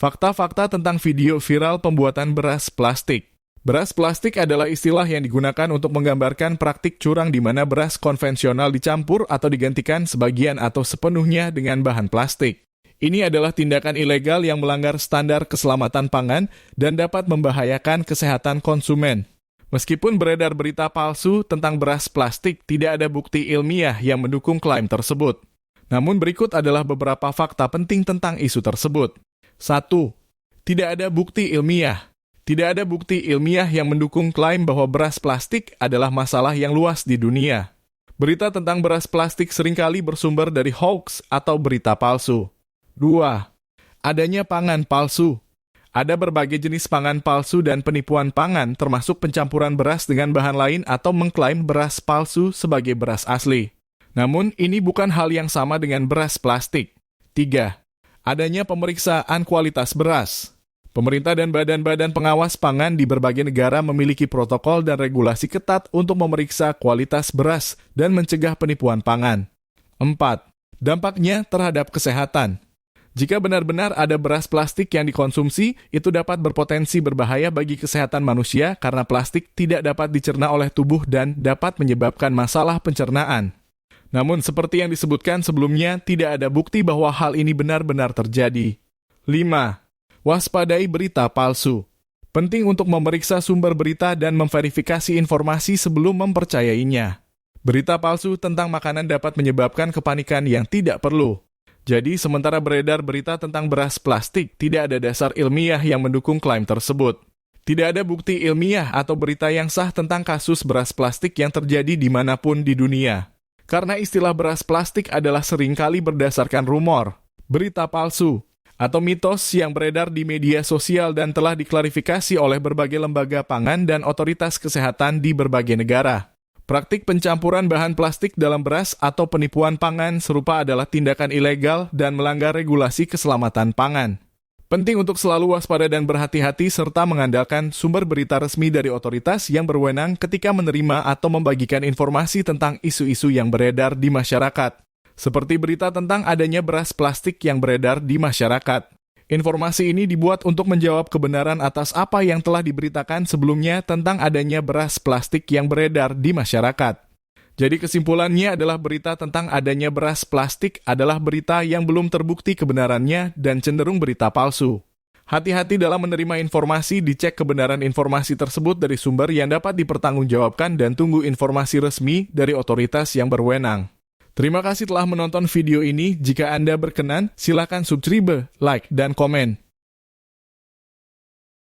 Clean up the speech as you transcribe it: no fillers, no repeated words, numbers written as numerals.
Fakta-fakta tentang video viral pembuatan beras plastik. Beras plastik adalah istilah yang digunakan untuk menggambarkan praktik curang di mana beras konvensional dicampur atau digantikan sebagian atau sepenuhnya dengan bahan plastik. Ini adalah tindakan ilegal yang melanggar standar keselamatan pangan dan dapat membahayakan kesehatan konsumen. Meskipun beredar berita palsu tentang beras plastik, tidak ada bukti ilmiah yang mendukung klaim tersebut. Namun berikut adalah beberapa fakta penting tentang isu tersebut. 1. Tidak ada bukti ilmiah. Tidak ada bukti ilmiah yang mendukung klaim bahwa beras plastik adalah masalah yang luas di dunia. Berita tentang beras plastik seringkali bersumber dari hoax atau berita palsu. 2. Adanya pangan palsu. Ada berbagai jenis pangan palsu dan penipuan pangan termasuk pencampuran beras dengan bahan lain atau mengklaim beras palsu sebagai beras asli. Namun, ini bukan hal yang sama dengan beras plastik. 3. Adanya pemeriksaan kualitas beras. Pemerintah dan badan-badan pengawas pangan di berbagai negara memiliki protokol dan regulasi ketat untuk memeriksa kualitas beras dan mencegah penipuan pangan. 4. Dampaknya terhadap kesehatan. Jika benar-benar ada beras plastik yang dikonsumsi, itu dapat berpotensi berbahaya bagi kesehatan manusia karena plastik tidak dapat dicerna oleh tubuh dan dapat menyebabkan masalah pencernaan. Namun seperti yang disebutkan sebelumnya, tidak ada bukti bahwa hal ini benar-benar terjadi. 5. Waspadai berita palsu. Penting untuk memeriksa sumber berita dan memverifikasi informasi sebelum mempercayainya. Berita palsu tentang makanan dapat menyebabkan kepanikan yang tidak perlu. Jadi, sementara beredar berita tentang beras plastik, tidak ada dasar ilmiah yang mendukung klaim tersebut. Tidak ada bukti ilmiah atau berita yang sah tentang kasus beras plastik yang terjadi dimanapun di dunia. Karena istilah beras plastik adalah seringkali berdasarkan rumor, berita palsu, atau mitos yang beredar di media sosial dan telah diklarifikasi oleh berbagai lembaga pangan dan otoritas kesehatan di berbagai negara. Praktik pencampuran bahan plastik dalam beras atau penipuan pangan serupa adalah tindakan ilegal dan melanggar regulasi keselamatan pangan. Penting untuk selalu waspada dan berhati-hati serta mengandalkan sumber berita resmi dari otoritas yang berwenang ketika menerima atau membagikan informasi tentang isu-isu yang beredar di masyarakat. Seperti berita tentang adanya beras plastik yang beredar di masyarakat. Informasi ini dibuat untuk menjawab kebenaran atas apa yang telah diberitakan sebelumnya tentang adanya beras plastik yang beredar di masyarakat. Jadi kesimpulannya adalah berita tentang adanya beras plastik adalah berita yang belum terbukti kebenarannya dan cenderung berita palsu. Hati-hati dalam menerima informasi, dicek kebenaran informasi tersebut dari sumber yang dapat dipertanggungjawabkan dan tunggu informasi resmi dari otoritas yang berwenang. Terima kasih telah menonton video ini. Jika Anda berkenan, silakan subscribe, like, dan komen.